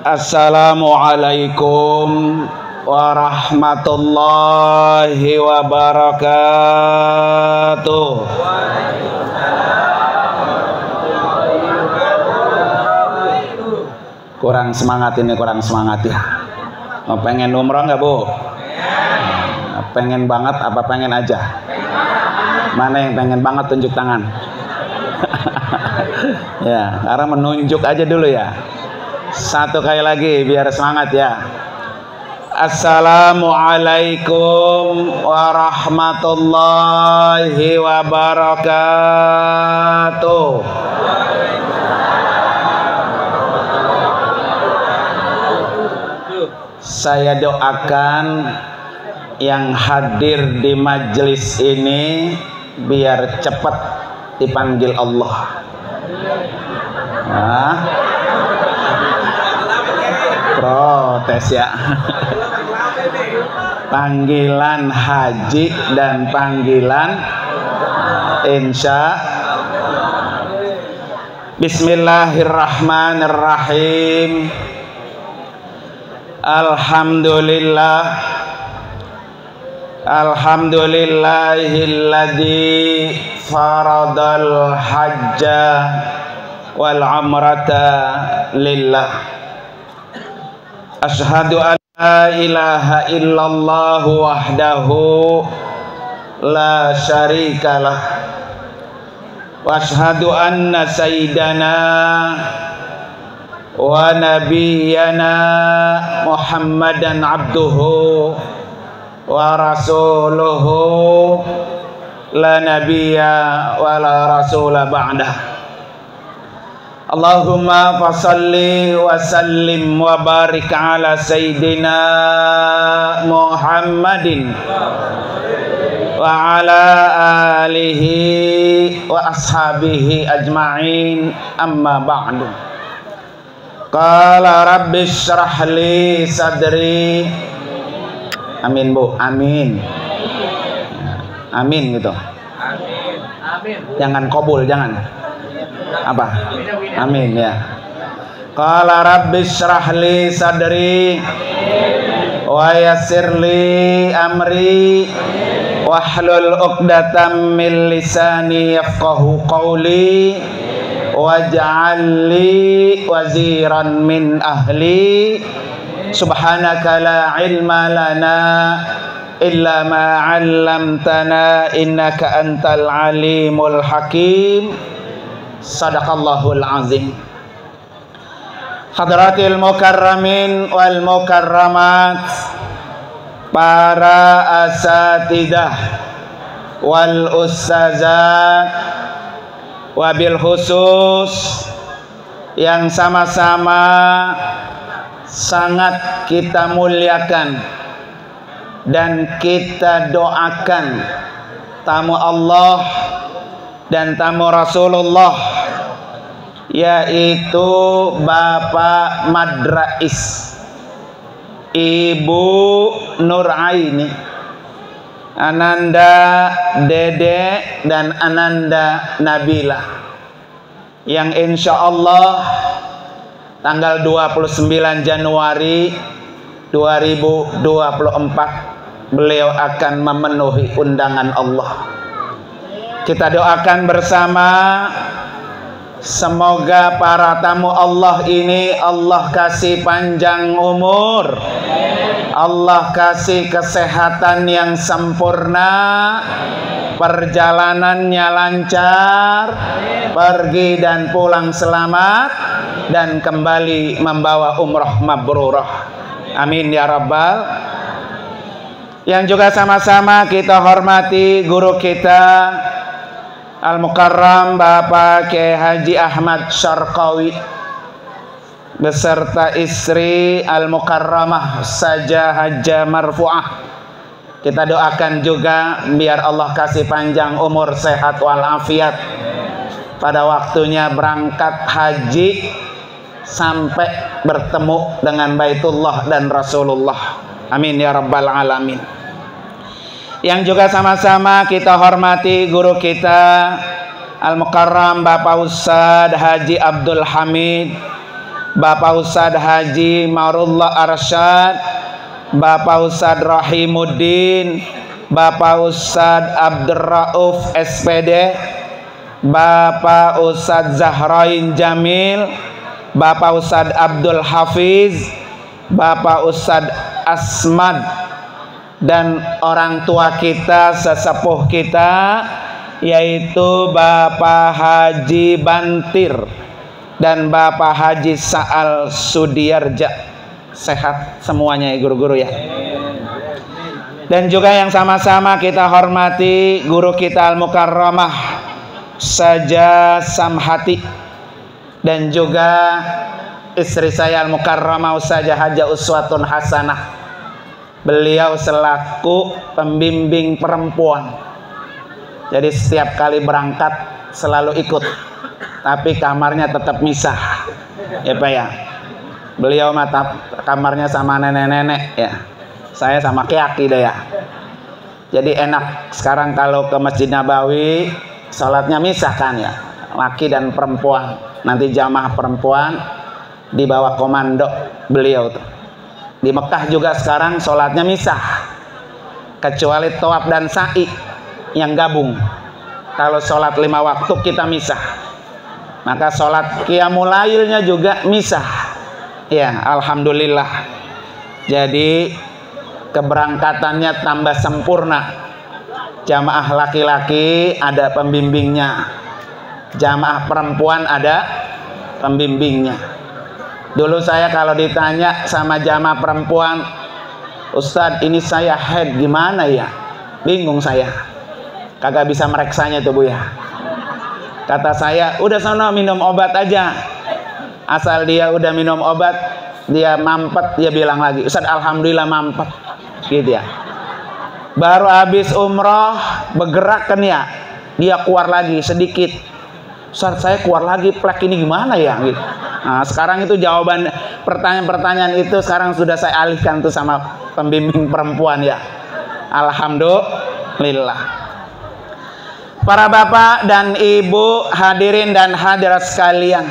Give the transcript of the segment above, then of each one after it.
Assalamualaikum warahmatullahi wabarakatuh. Kurang semangat ini, kurang semangat ya. Mau pengen umroh nggak Bu? Pengen banget apa pengen aja? Mana yang pengen banget tunjuk tangan? Ya, karena menunjuk aja dulu ya. Satu kali lagi biar semangat ya. Assalamualaikum warahmatullahi wabarakatuh. Saya doakan yang hadir di majelis ini biar cepat dipanggil Allah. Nah, protes ya. Panggilan haji dan panggilan insya. Bismillahirrahmanirrahim. Alhamdulillah. Alhamdulillahilladzi faradal hajja wal umrata lillah. Asyhadu an la ilaha illallah wahdahu la syarikalah wa asyhadu anna sayyidana wa nabiyyana Muhammadan abduhu wa rasuluhu la nabiyya wa la rasula ba'dah. Allahumma fasalli wa sallim wa barik ala sayyidina Muhammadin wa ala alihi wa ashabihi ajma'in, amma ba'du. Qala rabbi syrah li sadri. Amin Bu, amin. Amin gitu. Amin. Jangan qabul, jangan. Apa? Amin ya. Qala rabbi syrah li sadri wa yassir li amri wahlul 'uqdatam min lisani yafqahu qawli waj'al li waziran min ahli. Subhanaka la ilma lana illa ma 'allamtana innaka antal alimul hakim. Sadaqallahul azim. Hadratil mukarramin wal mukarramat, para asatidah wal ustazat, wabil khusus yang sama-sama sangat kita muliakan dan kita doakan tamu Allah dan tamu Rasulullah, yaitu Bapak Madrais, Ibu Nuraini, Ananda Dede dan Ananda Nabila, yang insya Allah tanggal 29 Januari 2024 beliau akan memenuhi undangan Allah. Kita doakan bersama, semoga para tamu Allah ini Allah kasih panjang umur, Allah kasih kesehatan yang sempurna, perjalanannya lancar, pergi dan pulang selamat, dan kembali membawa umroh mabrurah. Amin ya rabbal. Yang juga sama-sama kita hormati guru kita Al-Mukarram Bapak Kiai Haji Ahmad Syarqawi beserta istri Al-Mukarramah Saja Hajjah Marfu'ah. Kita doakan juga biar Allah kasih panjang umur, sehat walafiat pada waktunya berangkat haji sampai bertemu dengan Baitullah dan Rasulullah. Amin ya rabbal alamin. Yang juga sama-sama kita hormati guru kita Al-Mukarram Bapak Ustadz Haji Abdul Hamid Bapak Ustadz Haji Marullah Arsyad, Bapak Ustadz Rahimuddin, Bapak Ustadz Abdurrauf SPD, Bapak Ustadz Zahrain Jamil, Bapak Ustadz Abdul Hafiz, Bapak Ustadz Asmad, dan orang tua kita, sesepuh kita, yaitu Bapak Haji Bantir dan Bapak Haji Sa'al Sudiarja. Sehat semuanya ya guru-guru ya. Dan juga yang sama-sama kita hormati guru kita Al-Mukarramah Saja Samhati, dan juga istri saya Al-Mukarramah Ustazah Haja Uswatun Hasanah. Beliau selaku pembimbing perempuan, jadi setiap kali berangkat selalu ikut, tapi kamarnya tetap misah ya Pak ya. Beliau mata kamarnya sama nenek-nenek ya, saya sama kiaki deh ya. Jadi enak sekarang kalau ke Masjid Nabawi sholatnya misah kan ya, laki dan perempuan. Nanti jamaah perempuan di bawah komando beliau tuh. Di Mekah juga sekarang sholatnya misah, kecuali tawaf dan sa'i yang gabung. Kalau sholat 5 waktu kita misah, maka sholat qiyamul lailnya juga misah ya. Alhamdulillah, jadi keberangkatannya tambah sempurna. Jamaah laki-laki ada pembimbingnya, jamaah perempuan ada pembimbingnya. Dulu saya kalau ditanya sama jamaah perempuan, Ustadz ini saya haid gimana ya, bingung saya, kagak bisa mereksanya tuh Bu ya. Kata saya, udah sana minum obat aja, asal dia udah minum obat, dia mampet, dia bilang lagi, Ustadz alhamdulillah mampet gitu ya. Baru habis umroh bergerak kan ya, dia keluar lagi sedikit, Ustaz saya keluar lagi plek ini gimana ya gitu. Nah sekarang itu jawaban pertanyaan-pertanyaan itu sekarang sudah saya alihkan tuh sama pembimbing perempuan ya. Alhamdulillah. Para bapak dan ibu, hadirin dan hadirat sekalian,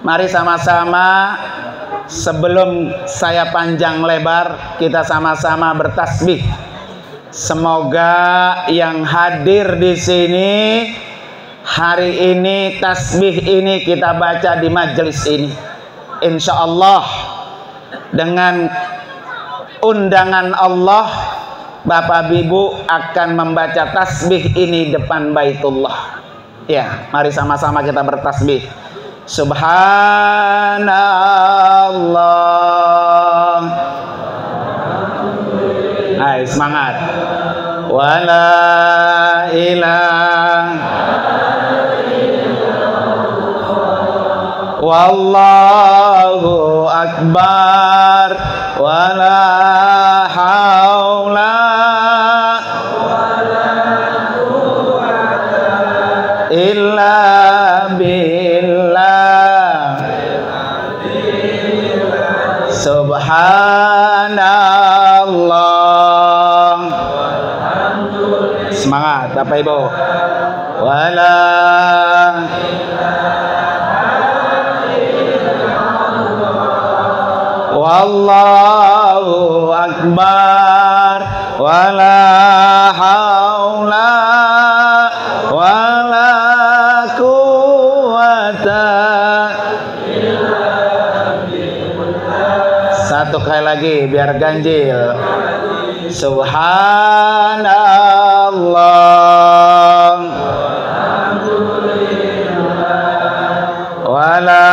mari sama-sama sebelum saya panjang lebar kita sama-sama bertasbih. Semoga yang hadir di sini hari ini, tasbih ini kita baca di majelis ini, insya Allah dengan undangan Allah, Bapak Ibu akan membaca tasbih ini depan Baitullah ya. Mari sama-sama kita bertasbih. Subhanallah. Hai semangat. Wala ilaha wallahu akbar wala haula illa billah. Subhanallah. Semangat Bapak Ibu. Wala wallahu akbar wala haula wala quwata. Satu kali lagi biar ganjil. Subhanallah wala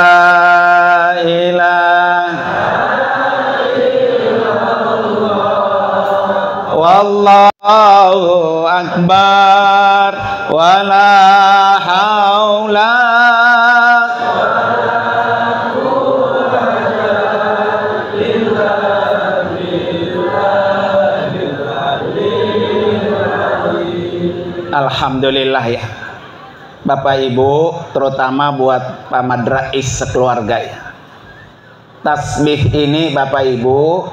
wallahu akbar wala haula Alhamdulillah ya Bapak Ibu, terutama buat Pak Madrais sekeluarga ya. Tasbih ini Bapak Ibu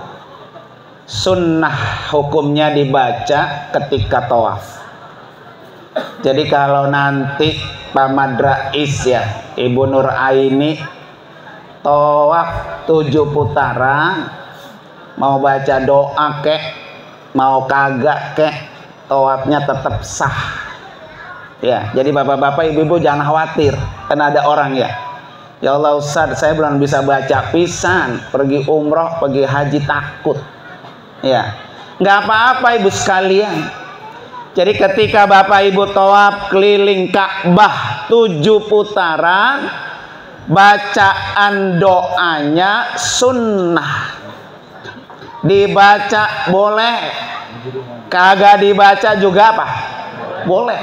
sunnah hukumnya dibaca ketika tawaf. Jadi kalau nanti Pak Madrais ya, Ibu Nur Aini tawaf 7 putaran, mau baca doa kek, mau kagak kek, tawafnya tetap sah. Ya, jadi bapak-bapak, ibu-ibu jangan khawatir, karena ada orang ya Allah Ustaz, saya belum bisa baca pisan, pergi umroh, pergi haji takut. Ya, nggak apa-apa ibu sekalian. Jadi ketika bapak ibu tawaf keliling Ka'bah 7 putaran, bacaan doanya sunnah. Dibaca boleh, kagak dibaca juga apa? Boleh.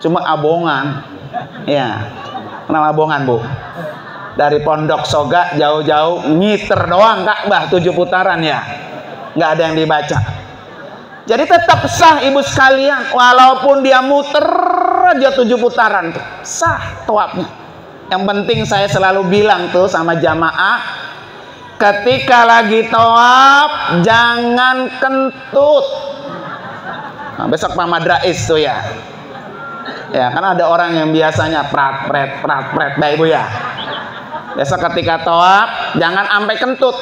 Cuma abongan. Ya. Kenapa abongan, Bu? Dari Pondok Soga jauh-jauh ngiter doang Ka'bah 7 putaran ya. Nggak ada yang dibaca. Jadi tetap sah ibu sekalian, walaupun dia muter aja 7 putaran tuh, sah tawafnya. Yang penting saya selalu bilang tuh sama jamaah, ketika lagi tawaf jangan kentut. Nah, besok Pak Madrais tuh ya. Ya, karena ada orang yang biasanya prat pret Bapak Ibu ya. Besok ketika tawaf jangan sampai kentut.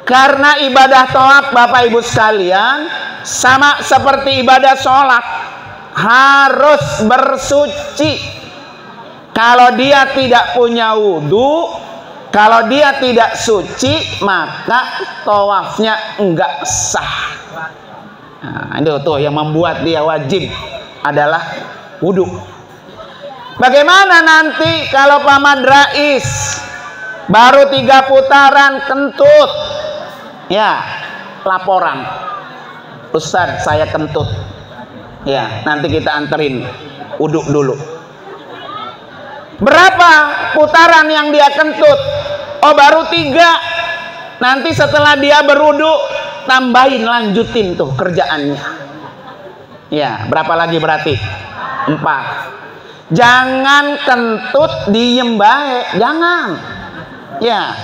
Karena ibadah tawaf Bapak Ibu sekalian sama seperti ibadah sholat, harus bersuci. Kalau dia tidak punya wudhu, kalau dia tidak suci, maka tawafnya enggak sah. Nah, itu tuh yang membuat dia wajib adalah wudhu. Bagaimana nanti kalau Pak Madrais baru 3 putaran kentut? Ya, laporan, Ustaz saya kentut. Ya, nanti kita anterin wudhu dulu. Berapa putaran yang dia kentut? Oh, baru 3. Nanti setelah dia berwudhu, tambahin, lanjutin tuh kerjaannya. Ya, berapa lagi berarti? 4. Jangan kentut diem baik, jangan. Ya,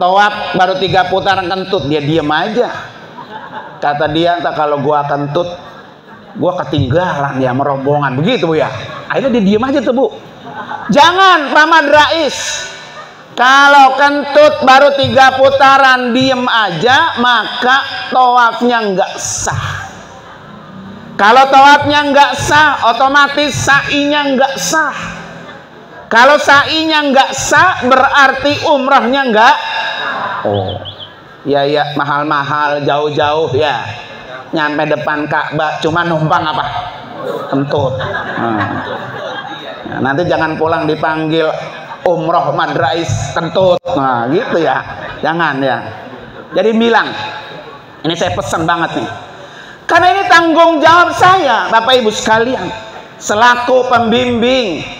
tawaf baru 3 putaran kentut, dia diem aja. Kata dia, entah kalau gua kentut, gua ketinggalan ya merombongan, begitu Bu ya. Akhirnya dia diem aja tuh Bu. Jangan Pak Madrais, kalau kentut baru 3 putaran diem aja, maka tawafnya nggak sah. Kalau tawafnya nggak sah, otomatis sa'inya nggak sah. Kalau sa'inya nggak sah, berarti umrahnya nggak. Oh, ya mahal-mahal, jauh-jauh ya, nyampe depan Ka'bah cuma numpang apa? Kentut. Nah, nanti jangan pulang dipanggil umroh Madrais kentut. Nah, gitu ya, jangan ya. Jadi bilang, ini saya pesan banget nih, karena ini tanggung jawab saya Bapak Ibu sekalian selaku pembimbing.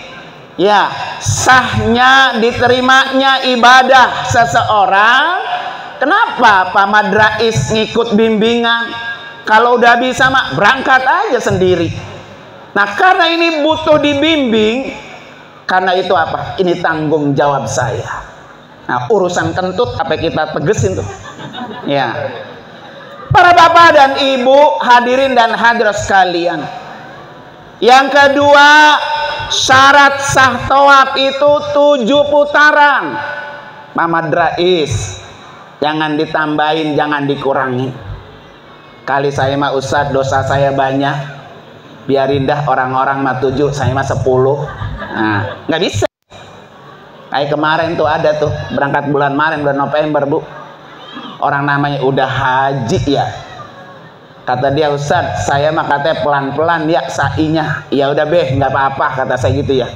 Ya, sahnya diterimanya ibadah seseorang. Kenapa Pak Madrais ngikut bimbingan? Kalau udah bisa mak berangkat aja sendiri. Nah, karena ini butuh dibimbing, karena itu apa? Ini tanggung jawab saya. Nah, urusan kentut apa kita tegesin tuh? Ya, para bapak dan ibu, hadirin dan hadirat sekalian. Yang kedua, syarat sah tawaf itu 7 putaran. Pak Madrais, jangan ditambahin, jangan dikurangi. Kali saya mah Ustadz, dosa saya banyak, biarin dah orang-orang mah 7, saya mah 10. Nah, nggak bisa. Kayak kemarin tuh ada tuh, berangkat bulan November Bu, orang namanya udah haji ya. Kata dia, Ustadz saya mah katanya pelan-pelan ya sa'inya. Ya udah Beh, nggak apa-apa kata saya gitu ya.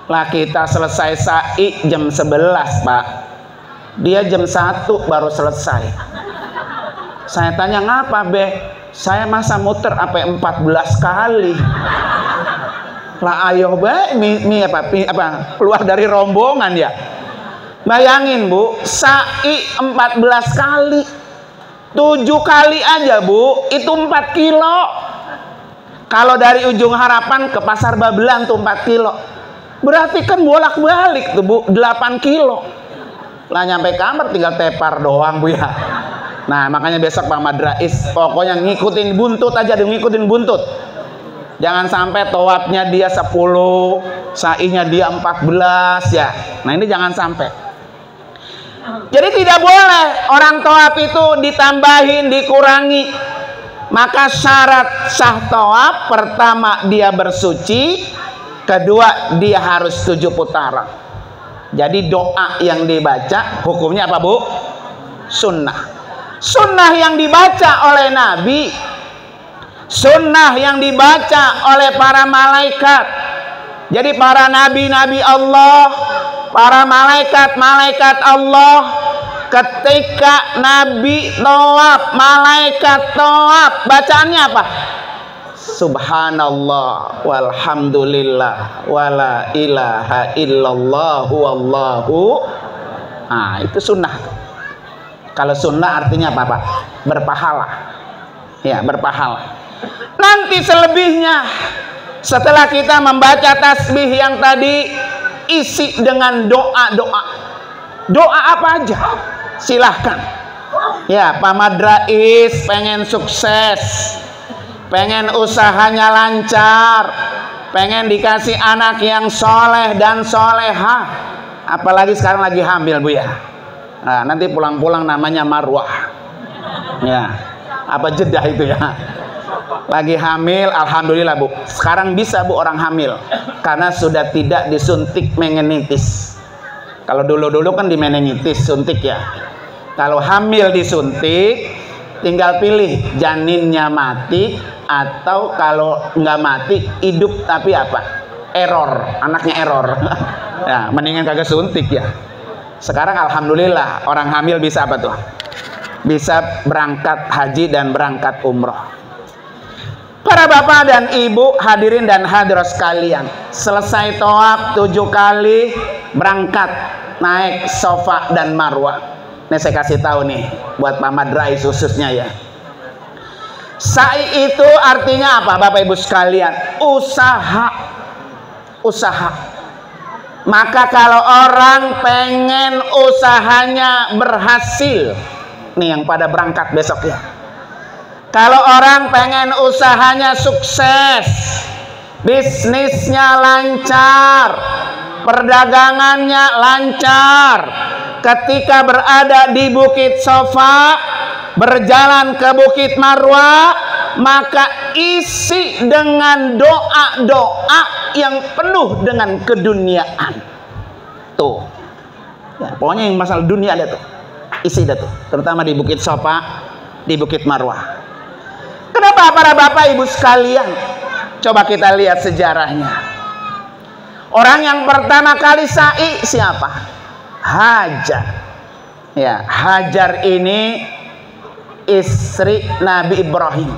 Lah kita selesai sa'i jam 11 Pak, dia jam 1 baru selesai. Saya tanya, ngapa Beh? Saya masa muter sampai 14 kali. Lah ayo Beh, apa keluar dari rombongan ya. Bayangin Bu, sa'i 14 kali, 7 kali aja Bu, itu 4 kilo. Kalau dari ujung Harapan ke Pasar Babelan tuh 4 kilo. Berarti kan bolak-balik tuh Bu, 8 kilo. Lah nyampe kamar tinggal tepar doang Bu ya. Nah, makanya besok Pak Madrais pokoknya ngikutin buntut aja, ngikutin buntut. Jangan sampai tawafnya dia 10, sa'inya dia 14 ya. Nah ini jangan sampai. Jadi tidak boleh orang tawaf itu ditambahin, dikurangi. Maka syarat sah tawaf, pertama dia bersuci, kedua dia harus 7 putaran. Jadi doa yang dibaca hukumnya apa Bu? Sunnah. Sunnah yang dibaca oleh Nabi, sunnah yang dibaca oleh para malaikat. Jadi para nabi-nabi Allah, para malaikat-malaikat Allah, ketika Nabi tawaf, malaikat tawaf, bacaannya apa? Subhanallah walhamdulillah wala ilaha illallah wallahu. Nah, itu sunnah. Kalau sunnah artinya apa Pak? Berpahala. Ya, berpahala. Nanti selebihnya, setelah kita membaca tasbih yang tadi, isi dengan doa-doa. Doa apa aja? Silahkan. Ya, Pak Madrais pengen sukses, pengen usahanya lancar, pengen dikasih anak yang soleh dan solehah. Apalagi sekarang lagi hamil Bu ya. Nah, nanti pulang-pulang namanya Marwah. Ya, apa Jeddah itu ya. Lagi hamil, alhamdulillah Bu. Sekarang bisa Bu orang hamil, karena sudah tidak disuntik meningitis. Kalau dulu-dulu kan di meningitis suntik ya. Kalau hamil disuntik, tinggal pilih janinnya mati atau kalau nggak mati hidup tapi apa? Error, anaknya error. Ya, mendingan kagak suntik ya. Sekarang alhamdulillah orang hamil bisa apa tuh? Bisa berangkat haji dan berangkat umroh. Para bapak dan ibu, hadirin dan hadirat sekalian, selesai tawaf 7 kali, berangkat naik Safa dan Marwah. Ini saya kasih tahu nih buat Pak Madrais khususnya ya. Sa'i itu artinya apa Bapak Ibu sekalian? Usaha. Usaha. Maka kalau orang pengen usahanya berhasil, nih yang pada berangkat besok ya. Kalau orang pengen usahanya sukses, bisnisnya lancar, perdagangannya lancar, ketika berada di Bukit Safa, berjalan ke Bukit Marwah, maka isi dengan doa-doa yang penuh dengan keduniaan. Tuh, ya, pokoknya yang masalah dunia ada tuh, isi ada tuh, terutama di Bukit Safa, di Bukit Marwah. Kenapa para bapak ibu sekalian? Coba kita lihat sejarahnya. Orang yang pertama kali sa'i siapa? Hajar. Ya, Hajar ini istri Nabi Ibrahim.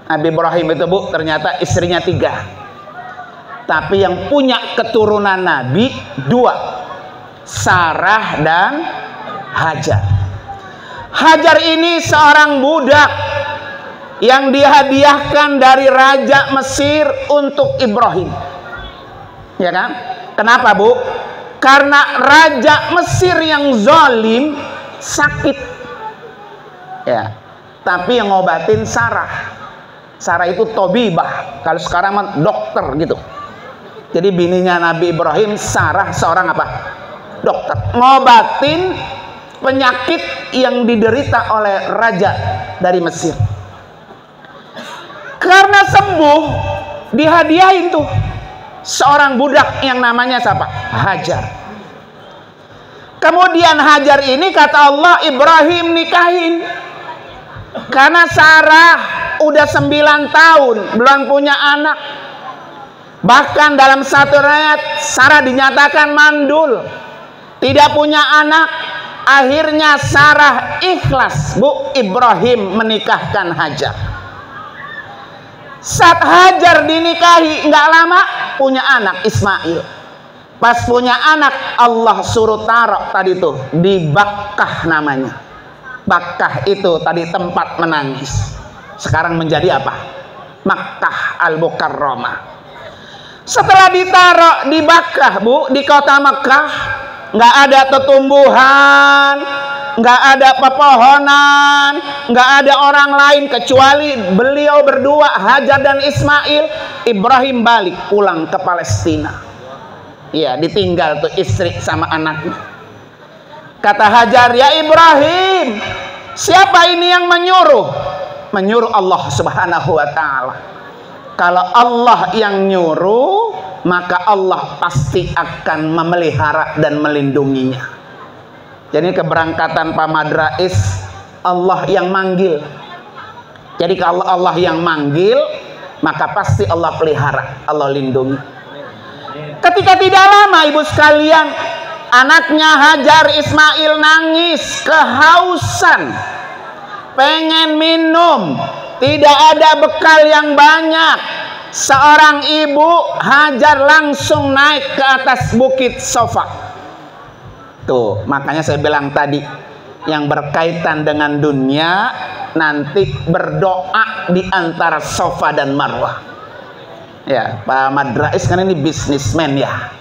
Nabi Ibrahim itu Bu, ternyata istrinya 3. Tapi yang punya keturunan Nabi 2, Sarah dan Hajar. Hajar ini seorang budak yang dihadiahkan dari Raja Mesir untuk Ibrahim. Ya kan? Kenapa Bu? Karena Raja Mesir yang zalim sakit. Ya. Tapi yang ngobatin Sarah. Sarah itu tobibah. Kalau sekarang mah dokter gitu. Jadi bininya Nabi Ibrahim, Sarah seorang apa? Dokter. Ngobatin penyakit yang diderita oleh raja dari Mesir. Karena sembuh, dihadiahin tuh seorang budak yang namanya siapa? Hajar. Kemudian Hajar ini kata Allah Ibrahim nikahin. Karena Sarah udah 9 tahun belum punya anak. Bahkan dalam satu ayat Sarah dinyatakan mandul, tidak punya anak. Akhirnya Sarah ikhlas Bu Ibrahim menikahkan Hajar. Saat Hajar dinikahi nggak lama punya anak Ismail. Pas punya anak Allah suruh taruh tadi tuh di Bakkah namanya. Bakkah itu tadi tempat menangis. Sekarang menjadi apa? Makkah Al-Mukarramah. Setelah ditaruh di Bakkah Bu, di kota Makkah, nggak ada tumbuhan, nggak ada pepohonan, nggak ada orang lain kecuali beliau berdua, Hajar dan Ismail. Ibrahim balik pulang ke Palestina. Iya, ditinggal tuh istri sama anaknya. Kata Hajar, ya Ibrahim, siapa ini yang menyuruh? Menyuruh Allah Subhanahu wa ta'ala. Kalau Allah yang nyuruh, maka Allah pasti akan memelihara dan melindunginya. Jadi keberangkatan Pak Madrais, Allah yang manggil. Jadi kalau Allah yang manggil, maka pasti Allah pelihara, Allah lindungi. Ketika tidak lama ibu sekalian, anaknya Hajar Ismail nangis kehausan, pengen minum, tidak ada bekal yang banyak. Seorang ibu Hajar langsung naik ke atas bukit Safa. Tuh, makanya saya bilang tadi, yang berkaitan dengan dunia nanti berdoa di antara Safa dan Marwah. Ya, Pak Madrais kan ini bisnismen ya.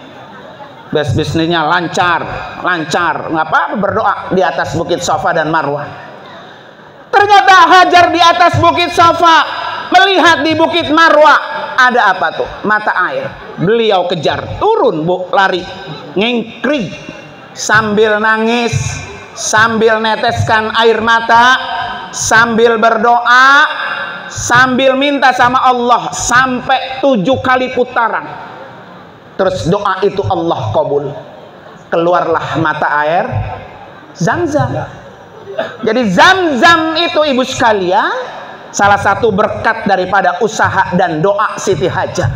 Bisnisnya lancar, nggak apa-apa berdoa di atas bukit Safa dan Marwah. Ternyata Hajar di atas bukit Safa melihat di bukit Marwah ada apa tuh? Mata air. Beliau kejar, turun bu, lari, ngingkring, sambil nangis, sambil neteskan air mata, sambil berdoa, sambil minta sama Allah sampai 7 kali putaran. Terus doa itu Allah kabul. Keluarlah mata air Zam-Zam. Jadi Zam-Zam itu ibu sekalian salah satu berkat daripada usaha dan doa Siti Hajar,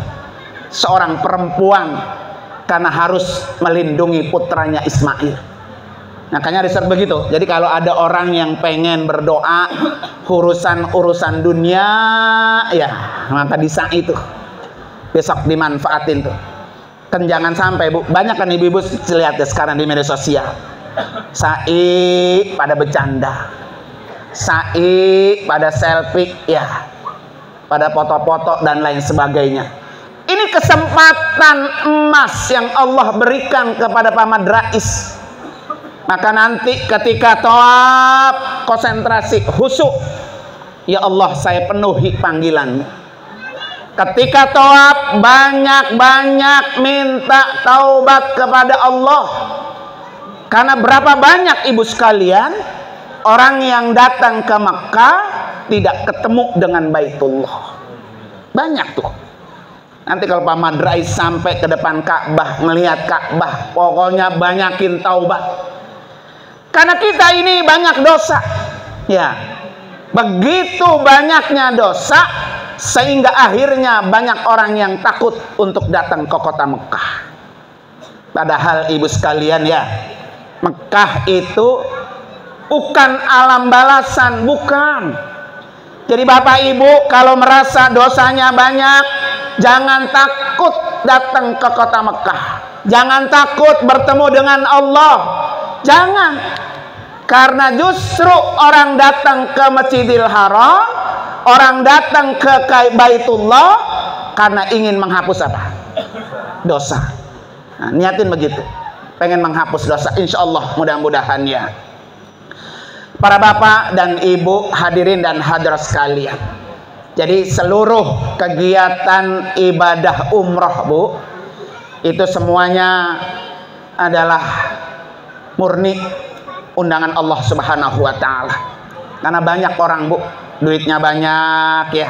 seorang perempuan, karena harus melindungi putranya Ismail. Makanya riset begitu. Jadi kalau ada orang yang pengen berdoa urusan dunia, ya maka di saat itu besok dimanfaatin tuh. Kan jangan sampai bu, banyak kan ibu-ibu lihat ya sekarang di media sosial, sai pada bercanda, sai pada selfie, ya pada foto-foto dan lain sebagainya. Ini kesempatan emas yang Allah berikan kepada Pak Madrais. Maka nanti ketika tawaf, konsentrasi, khusyuk, ya Allah saya penuhi panggilan. Ketika tawaf, banyak-banyak minta taubat kepada Allah. Karena berapa banyak ibu sekalian orang yang datang ke Mekah tidak ketemu dengan Baitullah. Banyak tuh. Nanti kalau Pak Madrais sampai ke depan Ka'bah, melihat Ka'bah, pokoknya banyakin taubat. Karena kita ini banyak dosa. Ya. Begitu banyaknya dosa sehingga akhirnya banyak orang yang takut untuk datang ke kota Mekah. Padahal ibu sekalian ya, Mekah itu bukan alam balasan, bukan. Jadi bapak ibu kalau merasa dosanya banyak, jangan takut datang ke kota Mekah. Jangan takut bertemu dengan Allah. Jangan. Karena justru orang datang ke Masjidil Haram, orang datang ke Baitullah karena ingin menghapus apa? Dosa. Nah, niatin begitu. Pengen menghapus dosa, insya Allah mudah-mudahan ya. Para bapak dan ibu hadirin dan hadirat sekalian. Jadi seluruh kegiatan ibadah umroh bu, itu semuanya adalah murni undangan Allah Subhanahu wa ta'ala. Karena banyak orang bu, duitnya banyak ya,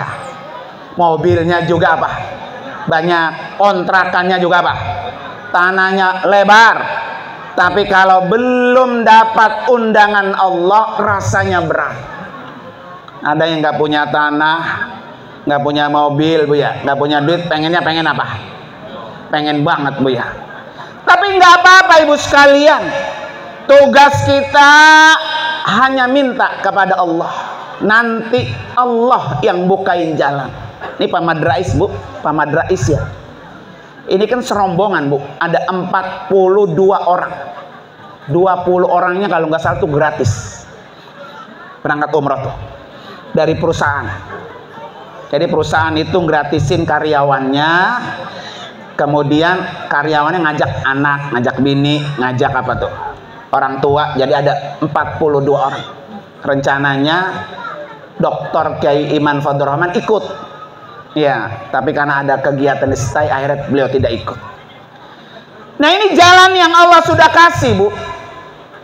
mobilnya juga apa? Banyak, kontrakannya juga apa? Tanahnya lebar. Tapi kalau belum dapat undangan Allah, rasanya berat. Ada yang nggak punya tanah, nggak punya mobil bu ya, nggak punya duit, pengen apa? Pengen banget bu ya. Tapi nggak apa-apa ibu sekalian. Tugas kita hanya minta kepada Allah. Nanti Allah yang bukain jalan. Ini Pak Madrais bu, Pak Madrais ya. Ini kan serombongan bu, ada 42 orang. 20 orangnya kalau nggak salah tuh gratis. Berangkat umroh tuh. Dari perusahaan. Jadi perusahaan itu gratisin karyawannya. Kemudian karyawannya ngajak anak, ngajak bini, ngajak apa tuh? Orang tua. Jadi ada 42 orang. Rencananya Dr. Kiai Iman Fadlur Rahman ikut. Ya, tapi karena ada kegiatan istai akhirnya beliau tidak ikut. Nah, ini jalan yang Allah sudah kasih, Bu.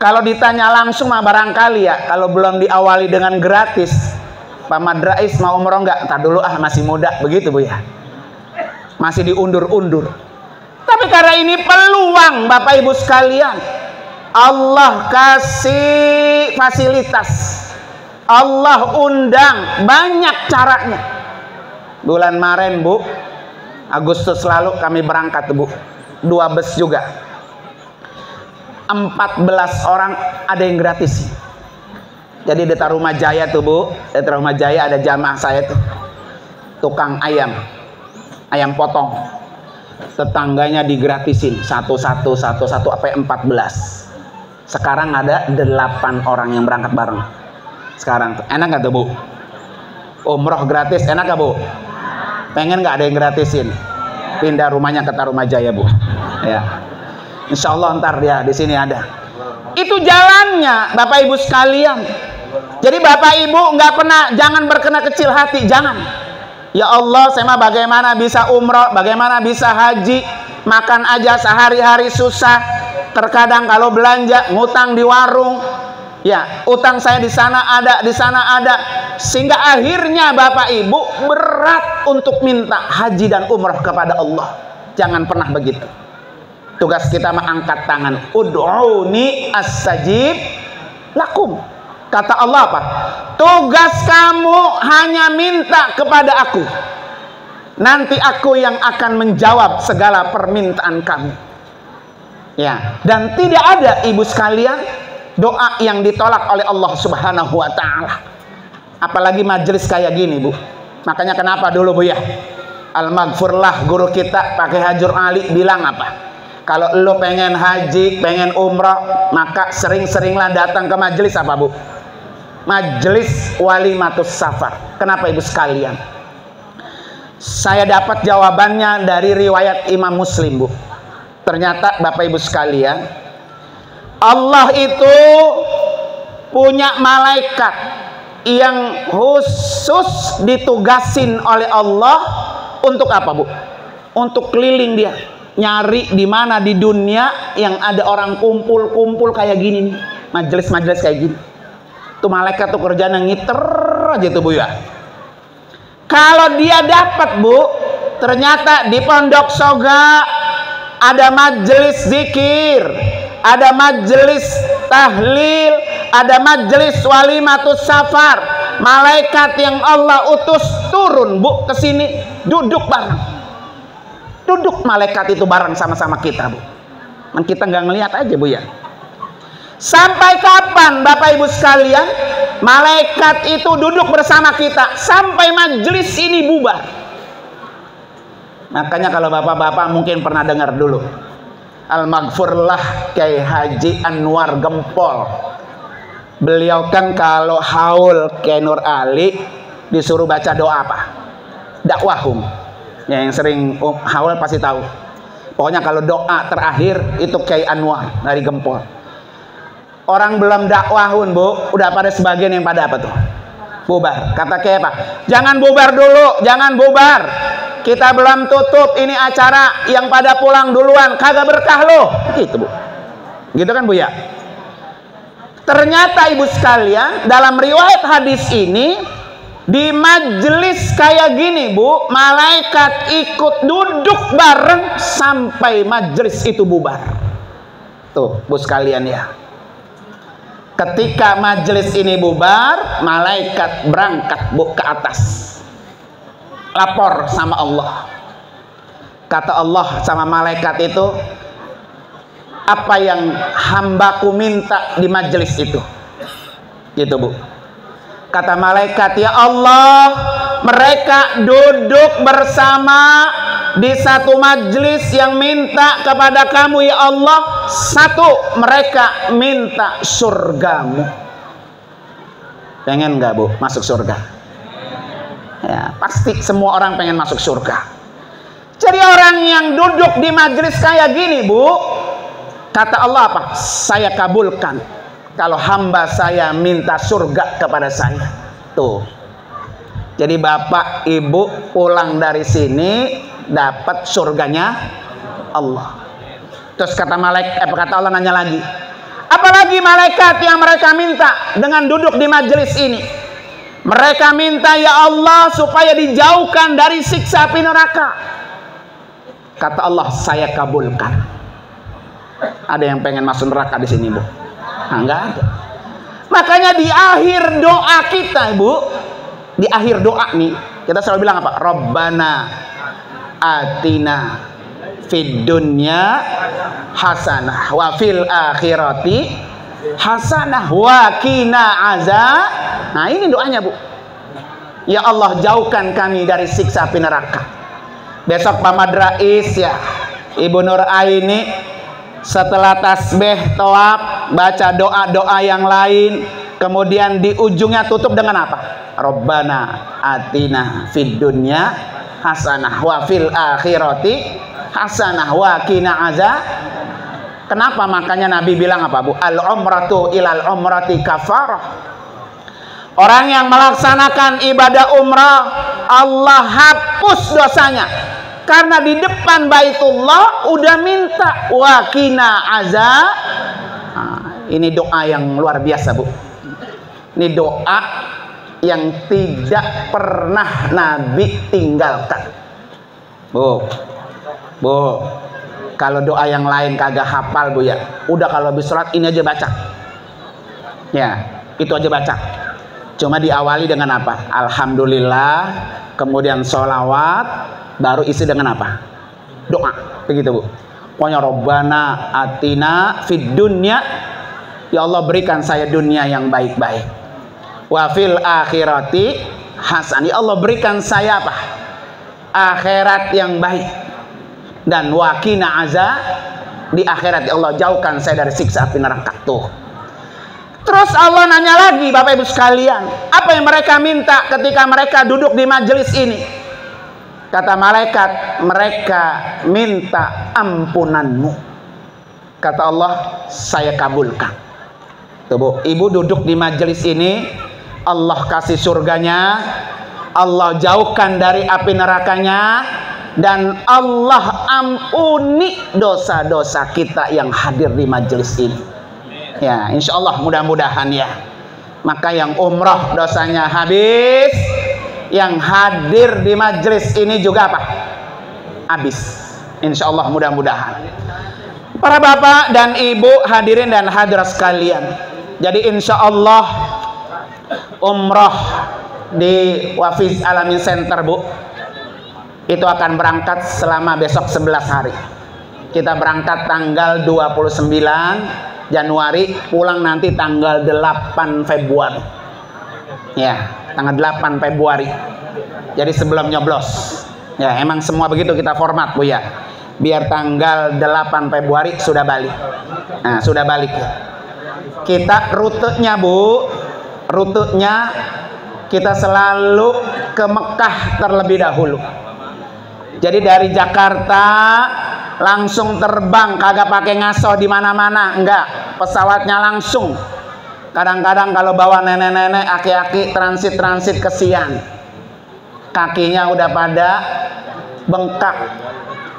Kalau ditanya langsung mah barangkali ya, kalau belum diawali dengan gratis, Pak Madrais mau umroh enggak? Entar dulu masih muda, begitu Bu ya. Masih diundur-undur. Tapi karena ini peluang Bapak Ibu sekalian, Allah kasih fasilitas, Allah undang, banyak caranya. Bulan Maret Bu, Agustus lalu kami berangkat Bu, 2 bus juga, 14 orang ada yang gratis. Jadi di Tarumajaya tuh Bu, di Tarumajaya ada jamaah saya tuh, tukang ayam potong, tetangganya digratisin satu sampai 14. Sekarang ada 8 orang yang berangkat bareng. Sekarang enak gak tuh Bu? Umroh gratis, enak gak Bu? Pengen gak ada yang gratisin? Pindah rumahnya ke Tarumajaya Bu. Ya, Insya Allah ntar dia di sini ada. Itu jalannya Bapak Ibu sekalian. Jadi Bapak Ibu nggak pernah, jangan berkena kecil hati, jangan. Ya Allah, saya mah bagaimana bisa umroh, bagaimana bisa haji, makan aja sehari-hari susah. Terkadang kalau belanja ngutang di warung, ya utang saya di sana ada, sehingga akhirnya Bapak Ibu berat untuk minta haji dan umroh kepada Allah. Jangan pernah begitu. Tugas kita mengangkat tangan. Ud'uni astajib lakum. Kata Allah apa? Tugas kamu hanya minta kepada aku. Nanti aku yang akan menjawab segala permintaan kamu. Ya, dan tidak ada Ibu sekalian doa yang ditolak oleh Allah Subhanahu wa taala. Apalagi majelis kayak gini, Bu. Makanya kenapa dulu Bu ya? Al-Maghfurlah guru kita pakai Hajur Ali bilang apa? Kalau lo pengen haji, pengen umrah, maka sering-seringlah datang ke majelis apa Bu? Majelis Walimatus Safar. Kenapa Ibu sekalian? Saya dapat jawabannya dari riwayat Imam Muslim Bu. Ternyata Bapak Ibu sekalian, Allah itu punya malaikat yang khusus ditugasin oleh Allah untuk apa Bu? Untuk keliling dia, nyari di mana di dunia yang ada orang kumpul-kumpul kayak gini nih, majelis-majelis kayak gini. Tuh malaikat tuh kerjanya ngiter aja tuh Bu ya. Kalau dia dapat Bu, ternyata di Pondok Soga ada majelis zikir, ada majelis tahlil, ada majelis Walimatus Safar. Malaikat yang Allah utus turun Bu ke sini, duduk bareng. Duduk malaikat itu bareng sama-sama kita Bu. Man kita nggak ngelihat aja Bu ya. Sampai kapan Bapak Ibu sekalian malaikat itu duduk bersama kita? Sampai majelis ini bubar. Makanya kalau bapak-bapak mungkin pernah dengar dulu Al-Maghfurlah Kiai Haji Anwar Gempol. Beliau kan kalau haul Kiai Nur Ali disuruh baca doa apa? Dakwahum. Ya, yang sering haul pasti tahu. Pokoknya kalau doa terakhir itu Kiai Anwar dari Gempol. Orang belum dakwahun Bu, udah pada sebagian yang pada apa tuh? Bubar. Kata Kiai apa? Jangan bubar dulu, jangan bubar. Kita belum tutup ini acara, yang pada pulang duluan kagak berkah loh. Gitu Bu. Gitu kan Bu ya? Ternyata Ibu sekalian, dalam riwayat hadis ini, di majelis kayak gini Bu, malaikat ikut duduk bareng sampai majelis itu bubar. Tuh Bu sekalian ya. Ketika majelis ini bubar, malaikat berangkat Bu ke atas, lapor sama Allah. Kata Allah sama malaikat itu, apa yang hambaku minta di majelis itu? Gitu Bu. Kata malaikat, ya Allah, mereka duduk bersama di satu majelis yang minta kepada kamu ya Allah. Satu, mereka minta surgamu. Pengen nggak Bu masuk surga? Ya, pasti semua orang pengen masuk surga. Jadi orang yang duduk di majelis kayak gini Bu, kata Allah apa? Saya kabulkan kalau hamba saya minta surga kepada saya. Tuh. Jadi Bapak Ibu pulang dari sini dapat surganya Allah. Terus kata Allah nanya lagi, apalagi malaikat yang mereka minta dengan duduk di majelis ini? Mereka minta, ya Allah, supaya dijauhkan dari siksa api neraka. Kata Allah, saya kabulkan. Ada yang pengen masuk neraka di sini, Bu? Nah, enggak ada. Makanya di akhir doa kita, Bu, di akhir doa nih, kita selalu bilang apa? Rabbana atina fid dunya hasanah wa fil akhirati hasanah wa qina azab. Nah, ini doanya, Bu. Ya Allah, jauhkan kami dari siksa api neraka. Besok Pak Madrais ya, Ibu Nur Aini setelah tasbih tawaf baca doa-doa yang lain, kemudian di ujungnya tutup dengan apa? Rabbana atina fid dunya hasanah wa fil akhirati hasanah wa qina azab. Kenapa? Makanya Nabi bilang apa, Bu? Al umratu ilal umrati kafarah. Orang yang melaksanakan ibadah umrah, Allah hapus dosanya. Karena di depan Baitullah udah minta wa qina azab. Nah, ini doa yang luar biasa, Bu. Ini doa yang tidak pernah Nabi tinggalkan. Bu, kalau doa yang lain kagak hafal, Bu ya. Udah kalau habis sholat ini aja baca. Ya, itu aja baca. Cuma diawali dengan apa? Alhamdulillah, kemudian sholawat, baru isi dengan apa? Doa, begitu, Bu. Pokoknya Rabbana atina fid dunya, ya Allah berikan saya dunia yang baik-baik. Wa fil akhirati hasan, ya Allah berikan saya apa? Akhirat yang baik. Dan wa qina azab, di akhirat ya Allah jauhkan saya dari siksa api neraka. Tuh. Terus Allah nanya lagi, Bapak Ibu sekalian, apa yang mereka minta ketika mereka duduk di majelis ini? Kata malaikat, mereka minta ampunanmu. Kata Allah, saya kabulkan. Tuh, Bu, Ibu duduk di majelis ini, Allah kasih surganya, Allah jauhkan dari api nerakanya, dan Allah ampuni dosa-dosa kita yang hadir di majelis ini. Ya, insya Allah mudah-mudahan ya. Maka yang umroh dosanya habis, yang hadir di majelis ini juga apa? Habis. Insya Allah mudah-mudahan. Para bapak dan ibu hadirin dan hadirat sekalian. Jadi insya Allah umroh di Wafiz Alamin Center, Bu, itu akan berangkat selama besok 11 hari. Kita berangkat tanggal 29 Januari, pulang nanti tanggal 8 Februari. Ya, tanggal 8 Februari. Jadi sebelum nyoblos. Ya, emang semua begitu kita format, Bu ya. Biar tanggal 8 Februari sudah balik. Nah, sudah balik ya. Kita rutenya, Bu, rutenya kita selalu ke Mekah terlebih dahulu. Jadi dari Jakarta langsung terbang, kagak pakai ngaso di mana-mana, enggak, pesawatnya langsung. Kadang-kadang kalau bawa nenek-nenek, aki-aki transit kesian, kakinya udah pada bengkak,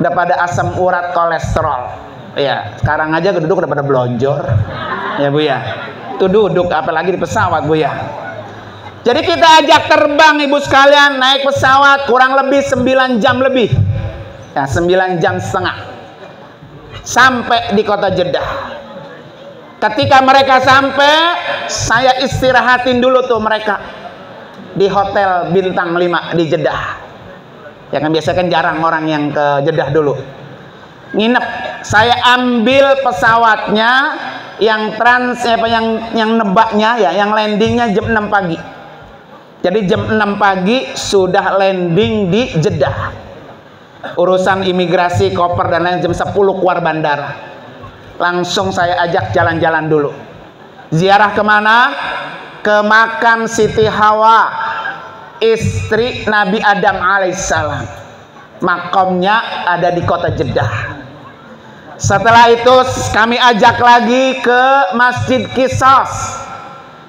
udah pada asam urat, kolesterol. Ya, sekarang aja duduk udah pada blonjor, ya Bu ya. Itu duduk, apalagi di pesawat, Bu ya. Jadi kita ajak terbang, Ibu sekalian, naik pesawat kurang lebih 9 jam lebih. Ya, 9 jam setengah. Sampai di kota Jeddah. Ketika mereka sampai, saya istirahatin dulu tuh mereka di hotel bintang 5 di Jeddah. Ya kan biasanya kan jarang orang yang ke Jeddah dulu. Nginep, saya ambil pesawatnya yang yang nebaknya ya, yang landingnya jam 6 pagi. Jadi jam 6 pagi sudah landing di Jeddah. Urusan imigrasi, koper dan lain jam 10 keluar bandara. Langsung saya ajak jalan-jalan dulu. Ziarah kemana? Ke makam Siti Hawa, istri Nabi Adam alaihissalam. Makamnya ada di kota Jeddah. Setelah itu kami ajak lagi ke Masjid Qisas.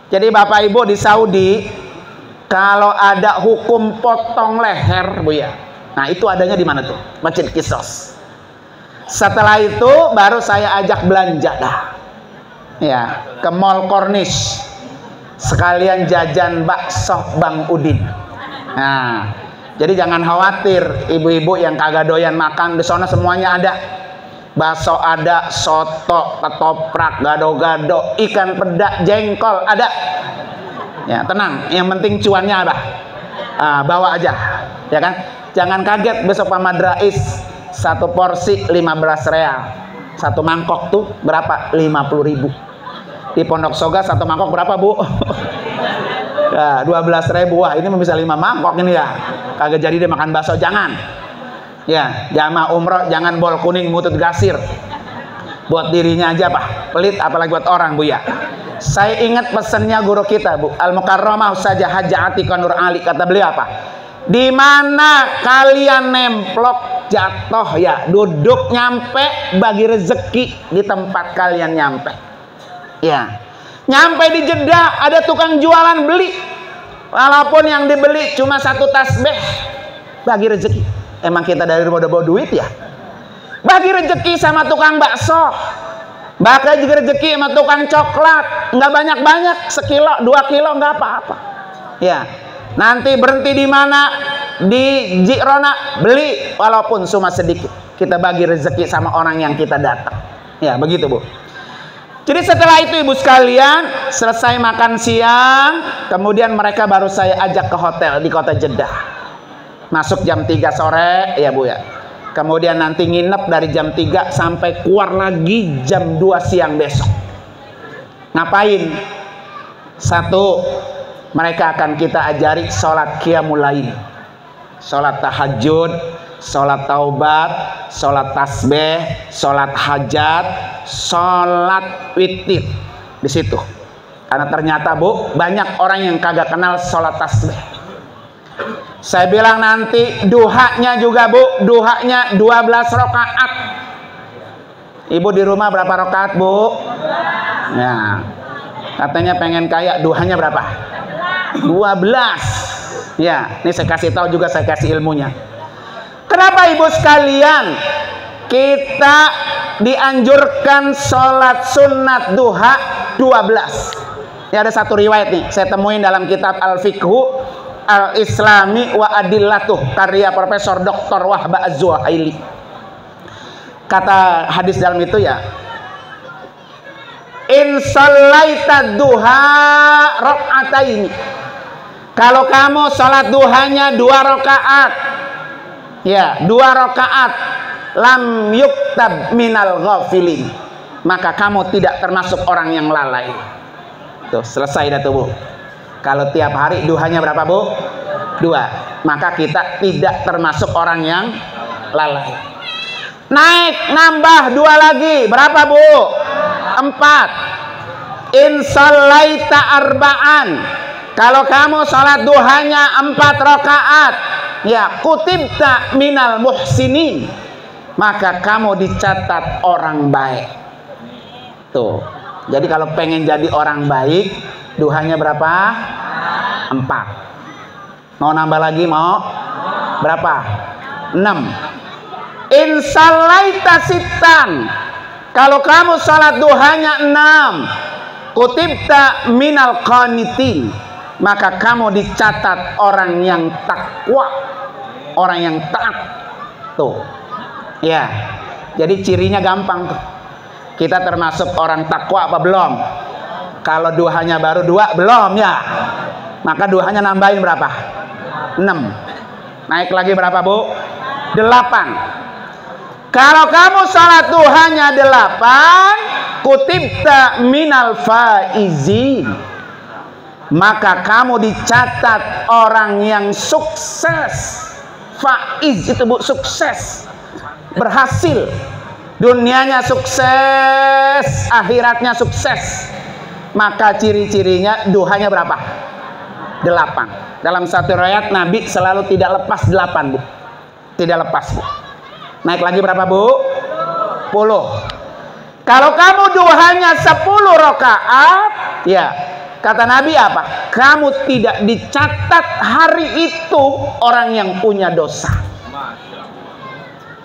Jadi Bapak Ibu di Saudi, kalau ada hukum potong leher, Bu ya, nah itu adanya di mana tuh? Masjid Qisas. Setelah itu baru saya ajak belanja dah. Ya, ke Mall Corniche. Sekalian jajan bakso Bang Udin. Nah, jadi jangan khawatir ibu-ibu yang kagak doyan makan, di sana semuanya ada. Bakso ada, soto, ketoprak, gado-gado, ikan peda, jengkol ada. Ya, tenang, yang penting cuannya ada. Bawa aja, ya kan? Jangan kaget besok Pak Madrais, satu porsi 15 real. Satu mangkok tuh berapa? 50.000. Di Pondok Soga satu mangkok berapa, Bu? Ya, 12.000. Wah, ini bisa 5 mangkok ini ya. Kagak jadi dia makan bakso, jangan. Ya, jamaah umroh jangan bol kuning mutut gasir. Buat dirinya aja, Pak. Pelit apalagi buat orang, Bu ya. Saya ingat pesannya guru kita, Bu. Al-Mukarramah Ustazah Hajah Atiqah Nur Ali, kata beliau apa? Di mana kalian nemplok jatuh ya, duduk nyampe, bagi rezeki di tempat kalian nyampe. Ya. Nyampe di Jeddah ada tukang jualan beli. Walaupun yang dibeli cuma satu tasbih, bagi rezeki. Emang kita dari rumah udah bawa duit ya? Bagi rezeki sama tukang bakso. Bagi rezeki sama tukang coklat. Nggak banyak-banyak, sekilo, 2 kilo nggak apa-apa. Ya. Nanti berhenti di mana? Di Jirona, beli walaupun cuma sedikit. Kita bagi rezeki sama orang yang kita datang. Ya, begitu, Bu. Jadi setelah itu ibu sekalian, selesai makan siang, kemudian mereka baru saya ajak ke hotel di kota Jeddah. Masuk jam 3 sore, ya Bu ya. Kemudian nanti nginep dari jam 3 sampai keluar lagi jam 2 siang besok. Ngapain? Satu, mereka akan kita ajari sholat qiyamul lail, sholat tahajud, sholat taubat, sholat tasbih, sholat hajat, sholat witir. Di situ. Karena ternyata, Bu, banyak orang yang kagak kenal sholat tasbih. Saya bilang nanti duhanya juga, Bu, duhanya 12 rakaat. Ibu di rumah berapa rakaat, Bu? Ya. Katanya pengen kaya, duhanya berapa? 12. Ya, ini saya kasih tahu juga, saya kasih ilmunya. Kenapa ibu sekalian kita dianjurkan sholat sunat duha 12? Ini ada satu riwayat nih, saya temuin dalam kitab Al-Fiqhu Al-Islami wa Adillatuh, karya Profesor Dr. Wahba Az-Zuhaili. Kata hadis dalam itu ya, in shallaita duha raka'ataini. Kalau kamu sholat duhanya 2 rakaat, ya 2 rakaat, lam yuktab minal ghafilin, maka kamu tidak termasuk orang yang lalai. Tuh, selesai dah tuh, Bu. Kalau tiap hari duhanya berapa, Bu? 2. Maka kita tidak termasuk orang yang lalai. Naik, nambah 2 lagi. Berapa, Bu? 4. In shallaita arba'an. Kalau kamu sholat duhanya 4 rakaat, ya kutibta minal muhsinin, maka kamu dicatat orang baik. Tuh. Jadi kalau pengen jadi orang baik, duhanya berapa? 4. Mau nambah lagi, mau? Berapa? 6. In shallaita sittan. Kalau kamu sholat duhanya 6, kutibta minal qanitin, maka kamu dicatat orang yang takwa, orang yang taat. Tuh. Ya. Jadi cirinya gampang tuh. Kita termasuk orang takwa apa belum? Kalau duhanya baru 2, belum ya. Maka duhanya nambahin berapa? 6. Naik lagi berapa, Bu? 8. Kalau kamu sholat duhanya 8, kutibta minal faizin, maka kamu dicatat orang yang sukses. Faiz itu, Bu, sukses, berhasil, dunianya sukses, akhiratnya sukses. Maka ciri-cirinya duhanya berapa? 8. Dalam satu riwayat Nabi selalu tidak lepas 8, Bu. Tidak lepas, Bu. Naik lagi berapa, Bu? 10. Kalau kamu duhanya 10 rakaat, ya kata Nabi apa? Kamu tidak dicatat hari itu orang yang punya dosa.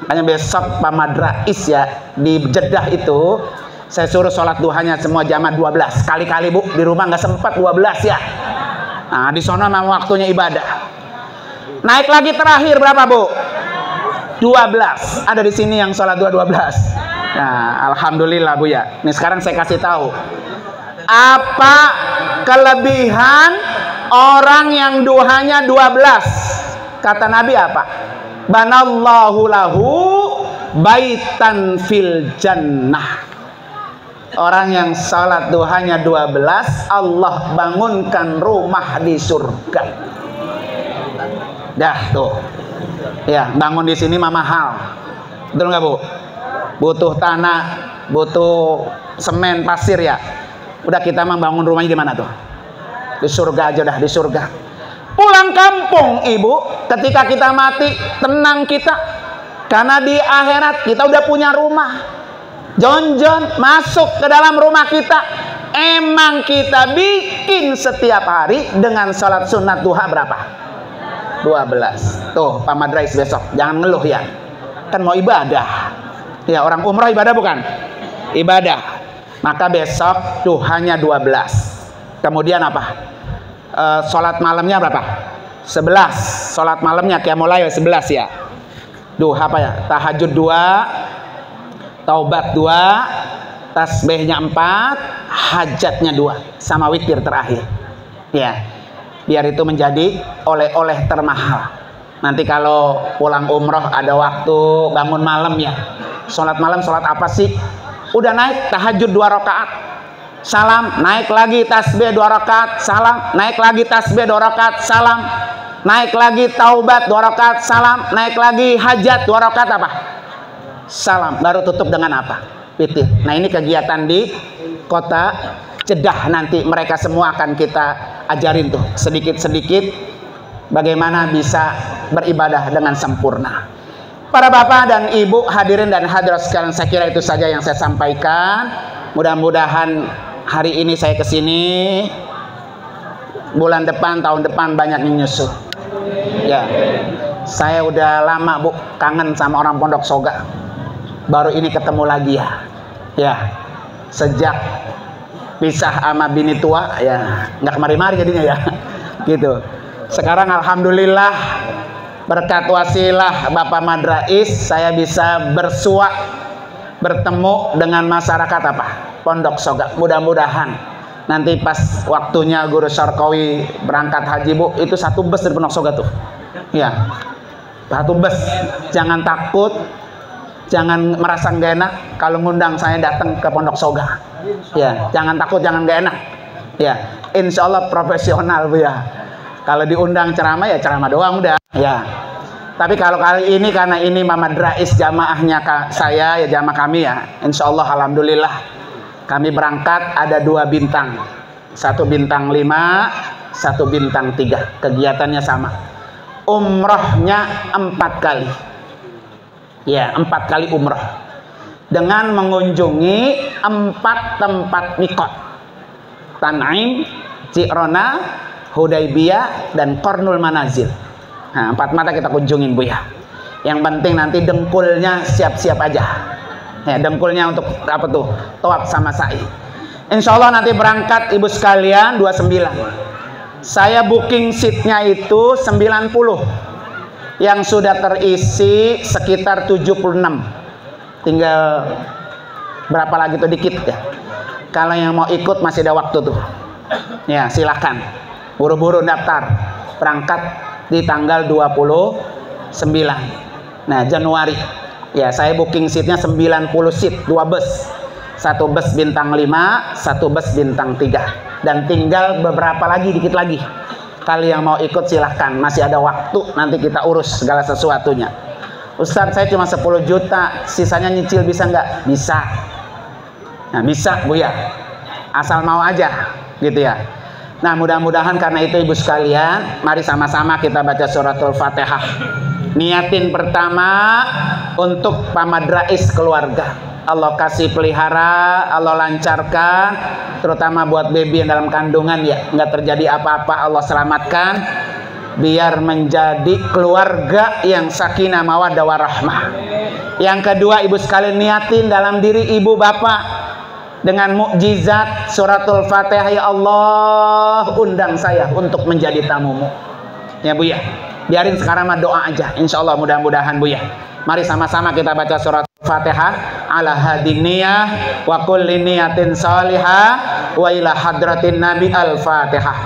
Makanya besok Pak Madrais ya di Jeddah itu saya suruh sholat duhanya semua jamaah 12 kali-kali Bu, di rumah nggak sempat 12 ya. Nah di sana memang waktunya ibadah. Naik lagi terakhir berapa Bu? 12. Ada di sini yang sholat 12. Nah alhamdulillah Bu ya. Ini sekarang saya kasih tahu apa kelebihan orang yang duhanya 12. Kata Nabi apa? Banallahu lahu baitan fil jannah. Orang yang salat duhanya 12, Allah bangunkan rumah di surga. Dah tuh. Ya, bangun di sini mah mahal. Betul nggak Bu? Butuh tanah, butuh semen, pasir ya. Udah kita mah bangun rumahnya di mana tuh? Di surga aja dah, di surga. Pulang kampung Ibu, ketika kita mati tenang kita, karena di akhirat kita udah punya rumah. Jon-jon masuk ke dalam rumah kita. Emang kita bikin setiap hari dengan sholat sunat duha berapa? 12. Tuh Pak Madrais besok jangan ngeluh ya, kan mau ibadah ya. Orang umrah ibadah bukan? Ibadah. Maka besok duhanya 12. Kemudian apa? Sholat malamnya berapa? 11. Sholat malamnya qiyamul lail 11 ya. Duha apa ya? Tahajud 2, taubat 2, tasbihnya 4, hajatnya 2, sama witir terakhir. Ya, biar itu menjadi oleh-oleh termahal. Nanti kalau pulang umroh ada waktu bangun malam ya. Sholat malam sholat apa sih? Udah naik tahajud 2 rakaat. Salam, naik lagi tasbih 2 rakaat, salam, naik lagi tasbih 2 rakaat, salam, naik lagi taubat 2 rakaat, salam, naik lagi hajat 2 rakaat apa? Salam, baru tutup dengan apa? Witir. Nah ini kegiatan di kota Jeddah, nanti mereka semua akan kita ajarin tuh sedikit-sedikit bagaimana bisa beribadah dengan sempurna. Para bapak dan ibu hadirin dan hadirat sekalian, saya kira itu saja yang saya sampaikan. Mudah-mudahan hari ini saya kesini, bulan depan, tahun depan banyak yang nyusul. Ya, saya udah lama Bu kangen sama orang Pondok Soga. Baru ini ketemu lagi ya. Ya, sejak pisah sama bini tua ya, nggak kemari-mari jadinya ya. Gitu. Sekarang alhamdulillah berkat wasilah Bapak Madrais saya bisa bersua bertemu dengan masyarakat apa? Pondok Soga. Mudah-mudahan nanti pas waktunya Guru Syarqawi berangkat haji Bu, itu 1 bus dari Pondok Soga tuh. Ya. 1 bus. Jangan takut, jangan merasa nggak enak kalau ngundang saya datang ke Pondok Soga. Ya, jangan takut, jangan nggak enak. Ya, insya Allah profesional Bu ya. Kalau diundang ceramah ya ceramah doang udah. Ya. Tapi kalau kali ini karena ini Muhammad Rais jamaahnya saya ya, jamaah kami ya, insya Allah alhamdulillah kami berangkat ada 2 bintang, 1 bintang 5, 1 bintang 3. Kegiatannya sama. Umrohnya 4 kali. Ya, 4 kali umroh. Dengan mengunjungi 4 tempat mikot. Tan'im, Ji'rona, Hudaybiyah, dan Qarnul Manazil. Nah, 4 mata kita kunjungin Bu ya. Yang penting nanti dengkulnya siap-siap aja. Ya, dengkulnya untuk apa tuh? Tawaf sama sa'i. Insya Allah nanti berangkat ibu sekalian 29. Saya booking seatnya itu 90. Yang sudah terisi sekitar 76. Tinggal berapa lagi tuh, dikit ya. Kalau yang mau ikut masih ada waktu tuh. Ya, silahkan. Buru-buru daftar. Berangkat di tanggal 29. Nah, Januari. Ya, saya booking seatnya 90 seat, 2 bus. 1 bus bintang 5, 1 bus bintang 3. Dan tinggal beberapa lagi, dikit lagi. Kali yang mau ikut silahkan, masih ada waktu, nanti kita urus segala sesuatunya. Ustadz, saya cuma 10 juta, sisanya nyicil bisa nggak? Bisa. Nah, bisa Bu ya. Asal mau aja, gitu ya. Nah, mudah-mudahan karena itu ibu sekalian, mari sama-sama kita baca suratul Fatihah. Niatin pertama untuk Pak Madrais keluarga. Allah kasih pelihara, Allah lancarkan, terutama buat baby yang dalam kandungan ya, nggak terjadi apa-apa, Allah selamatkan. biar menjadi keluarga yang sakinah mawaddah warahmah. Yang kedua, ibu sekalian niatin dalam diri ibu bapak dengan mukjizat suratul Fatihah. Ya Allah, undang saya untuk menjadi tamumu. Ya Bu ya, biarin sekarang mah doa aja. Insya Allah mudah-mudahan Bu ya. Mari sama-sama kita baca surat Fatihah ala hadiniyah wa kulli niyatin salihah wa ila hadratin nabi al-Fatihah.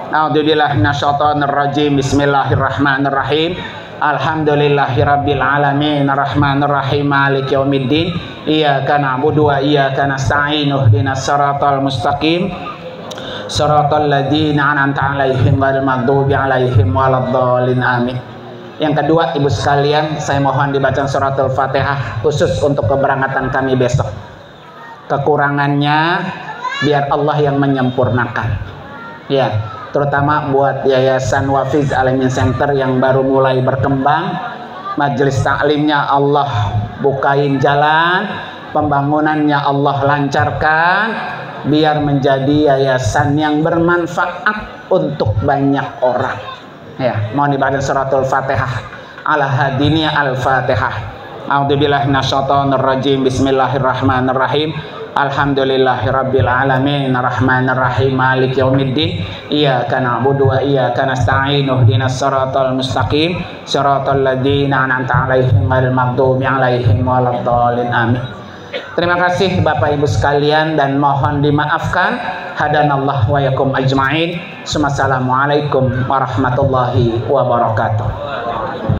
A'udzubillahi minasyaitonir rajim. Bismillahirrahmanirrahim. Alhamdulillahirabbil alamin arrahmanir rahim maliki yaumiddin iyyaka na'budu wa iyyaka nasta'in ihdinas siratal mustaqim siratal ladzina an'amta 'alaihim ghairil maghdubi 'alaihim waladdallin amin. Yang kedua, ibu sekalian, saya mohon dibaca suratul Fatihah khusus untuk keberangkatan kami besok. Kekurangannya biar Allah yang menyempurnakan. Ya, terutama buat Yayasan Wafiz Alimin Center yang baru mulai berkembang. Majelis taklimnya Allah bukain jalan, pembangunannya Allah lancarkan, biar menjadi yayasan yang bermanfaat untuk banyak orang. Ya, mohon dibaca suratul Fatihah ala hadiniyah al-Fatihah. A'udzubillahi minasyaitonir rajim. Bismillahirrahmanirrahim. Alhamdulillahirabbil alamin arrahmanir rahim maliki yaumiddin iyyaka na'budu wa iyyaka nasta'in ihdinas siratal mustaqim siratal ladzina an'amta 'alaihim ghairil maghdubi 'alaihim waladdallin amin. Terima kasih Bapak Ibu sekalian dan mohon dimaafkan. Hadanallah wa yakum ajma'in. Assalamualaikum warahmatullahi wabarakatuh.